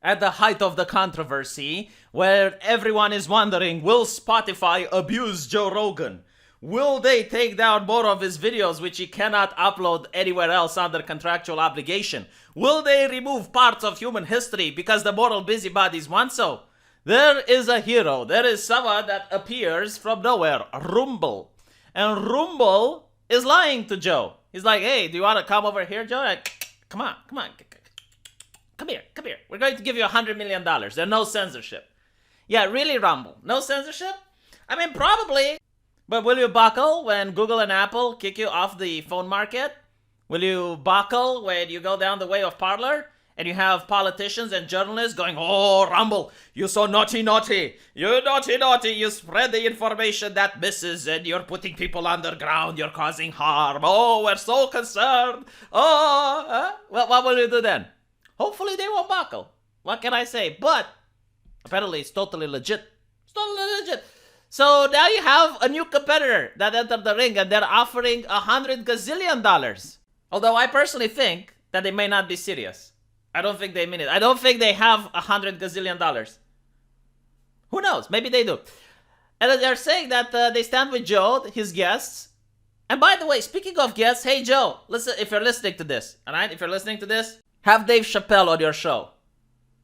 at the height of the controversy, where everyone is wondering, will Spotify abuse Joe Rogan? Will they take down more of his videos, which he cannot upload anywhere else under contractual obligation? Will they remove parts of human history because the moral busybodies want so? There is a hero. There is someone that appears from nowhere, Rumble. And Rumble is lying to Joe. He's like, hey, do you want to come over here, Joe? Like, come on. Come here. We're going to give you $100 million. There's no censorship. Yeah, really, Rumble? No censorship? I mean, probably. But will you buckle when Google and Apple kick you off the phone market? Will you buckle when you go down the way of Parler? And you have politicians and journalists going, oh, Rumble, you so naughty. You naughty. You spread the information that misses and you're putting people underground. You're causing harm. Oh, we're so concerned. Well, what will you do then? Hopefully they won't buckle. What can I say? But apparently it's totally legit. So now you have a new competitor that entered the ring and they're offering $100 gazillion. Although I personally think that they may not be serious. I don't think they mean it. I don't think they have $100 gazillion. Who knows? Maybe they do. And they're saying that they stand with Joe, his guests. And by the way, speaking of guests, hey Joe, listen, if you're listening to this, all right? If you're listening to this, have Dave Chappelle on your show.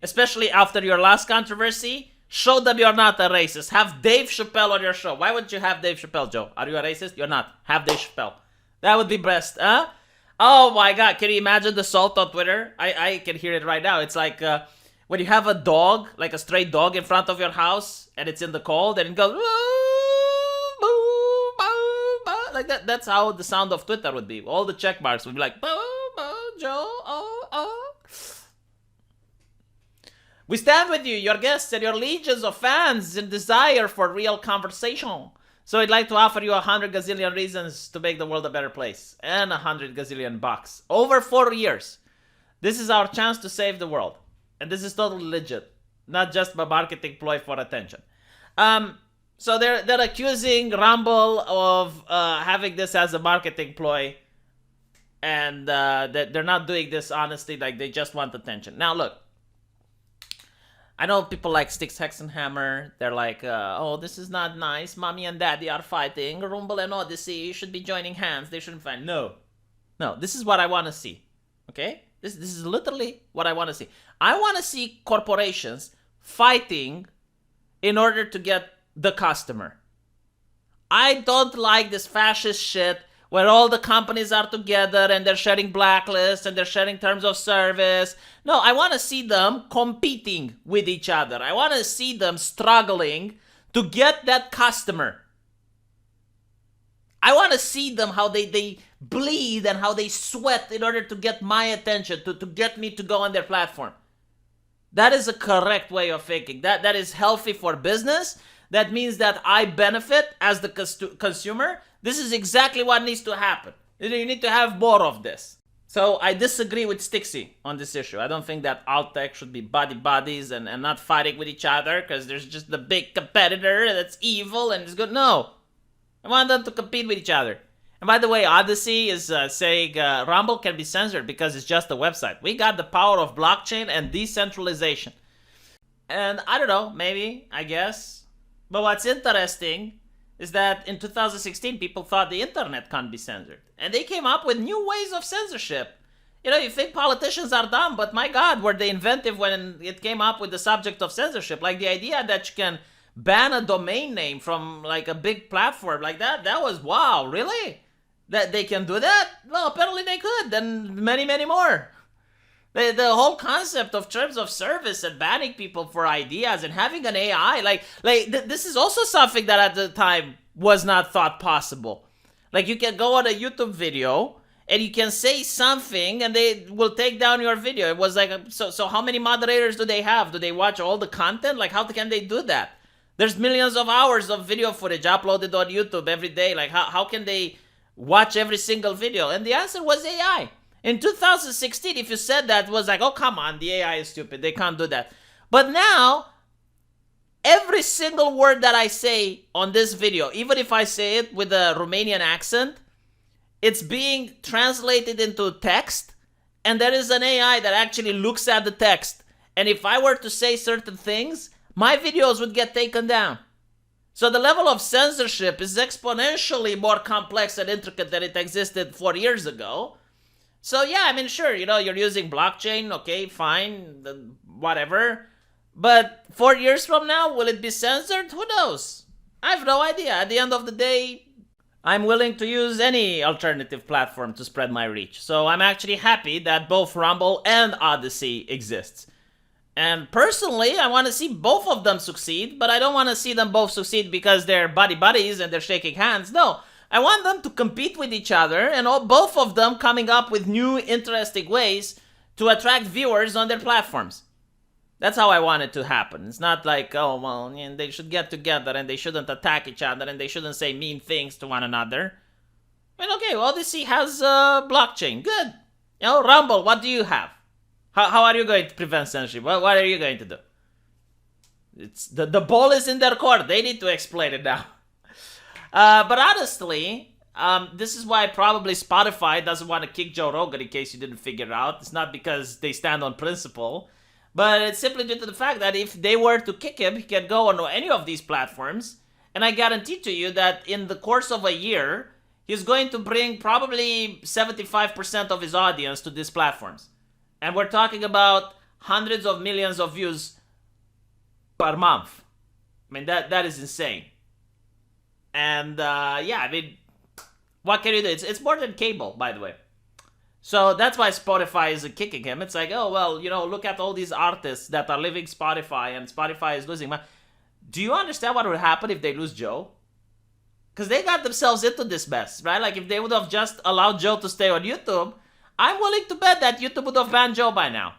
Especially after your last controversy, show them you're not a racist. Have Dave Chappelle on your show. Why wouldn't you have Dave Chappelle, Joe? Are you a racist? You're not. Have Dave Chappelle. That would be best, huh? Oh my God, can you imagine the salt on Twitter? I can hear it right now. It's like when you have a dog, like a stray dog in front of your house, and it's in the cold, and it goes, like that. That's how the sound of Twitter would be. All the check marks would be like, Joe, oh. We stand with you, your guests, and your legions of fans in desire for real conversation. So I'd like to offer you 100 gazillion reasons to make the world a better place. And 100 gazillion bucks. Over 4 years. This is our chance to save the world. And this is totally legit. Not just a marketing ploy for attention. So they're accusing Rumble of having this as a marketing ploy. And that they're not doing this honestly. Like they just want attention. Now look. I know people like Styx Hexenhammer. They're like, oh, this is not nice. Mommy and Daddy are fighting. Rumble and Odysee should be joining hands. They shouldn't fight. No, this is what I want to see. Okay? This is literally what I want to see. I want to see corporations fighting in order to get the customer. I don't like this fascist shit where all the companies are together and they're sharing blacklists and they're sharing terms of service. No, I want to see them competing with each other. I want to see them struggling to get that customer. I want to see them how they bleed and how they sweat in order to get my attention, to get me to go on their platform. That is a correct way of thinking. That is healthy for business. That means that I benefit as the consumer. This is exactly what needs to happen. You need to have more of this. So I disagree with Stixy on this issue. I don't think that alt tech should be buddies and not fighting with each other because there's just the big competitor that's evil and is good. No. I want them to compete with each other. And by the way, Odysee is saying Rumble can be censored because it's just a website. We got the power of blockchain and decentralization. And I don't know, maybe, I guess. But what's interesting is that in 2016, people thought the internet can't be censored. And they came up with new ways of censorship. You know, you think politicians are dumb, but my God, were they inventive when it came up with the subject of censorship. Like the idea that you can ban a domain name from like a big platform like that was, wow, really? That they can do that? Well, apparently they could, and many, many more. The whole concept of terms of service and banning people for ideas and having an AI, this is also something that at the time was not thought possible. Like you can go on a YouTube video and you can say something and they will take down your video. It was like, so how many moderators do they have? Do they watch all the content? Like how can they do that? There's millions of hours of video footage uploaded on YouTube every day. Like how can they watch every single video? And the answer was AI. In 2016, if you said that, it was like, oh, come on, the AI is stupid. They can't do that. But now, every single word that I say on this video, even if I say it with a Romanian accent, it's being translated into text. And there is an AI that actually looks at the text And if I were to say certain things, my videos would get taken down. So the level of censorship is exponentially more complex and intricate than it existed 4 years ago. So yeah, I mean, sure, you know, you're using blockchain, okay, fine, whatever. But 4 years from now, will it be censored? Who knows? I have no idea. At the end of the day, I'm willing to use any alternative platform to spread my reach. So I'm actually happy that both Rumble and Odysee exists. And personally, I want to see both of them succeed, but I don't want to see them both succeed because they're buddies and they're shaking hands. No, I want them to compete with each other and both of them coming up with new interesting ways to attract viewers on their platforms. That's how I want it to happen. It's not like, oh, well, they should get together and they shouldn't attack each other and they shouldn't say mean things to one another. I mean, okay, Odysee has blockchain. Good. You know, Rumble, what do you have? How are you going to prevent censorship? What are you going to do? It's the ball is in their court. They need to explain it now. But honestly, this is why probably Spotify doesn't want to kick Joe Rogan, in case you didn't figure it out. It's not because they stand on principle, but it's simply due to the fact that if they were to kick him, he can go on any of these platforms, and I guarantee to you that in the course of a year, he's going to bring probably 75% of his audience to these platforms. And we're talking about hundreds of millions of views per month. I mean, that is insane. And yeah, I mean, what can you do? It's more than cable, by the way. So that's why Spotify isn't kicking him. It's like, oh, well, you know, look at all these artists that are leaving Spotify and Spotify is losing money. Do you understand what would happen if they lose Joe? Because they got themselves into this mess, right? Like, if they would have just allowed Joe to stay on YouTube, I'm willing to bet that YouTube would have banned Joe by now.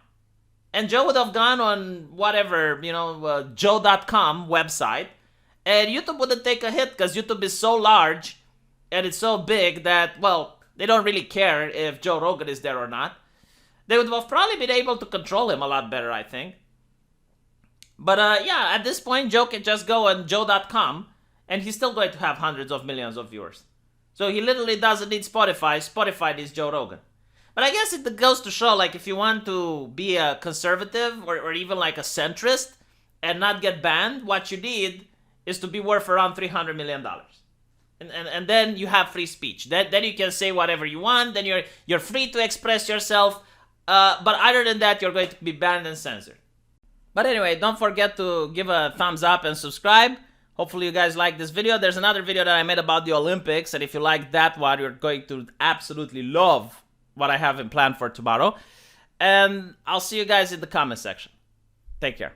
And Joe would have gone on whatever, you know, Joe.com website. And YouTube wouldn't take a hit because YouTube is so large and it's so big that, well, they don't really care if Joe Rogan is there or not. They would have probably been able to control him a lot better, I think. But yeah, at this point, Joe can just go on Joe.com and he's still going to have hundreds of millions of viewers. So he literally doesn't need Spotify. Spotify needs Joe Rogan. But I guess it goes to show, like, if you want to be a conservative or even like a centrist and not get banned, what you need is to be worth around $300 million. And then you have free speech. Then you can say whatever you want. Then you're free to express yourself. But other than that, you're going to be banned and censored. But anyway, don't forget to give a thumbs up and subscribe. Hopefully you guys like this video. There's another video that I made about the Olympics. And if you like that one, you're going to absolutely love what I have in plan for tomorrow. And I'll see you guys in the comment section. Take care.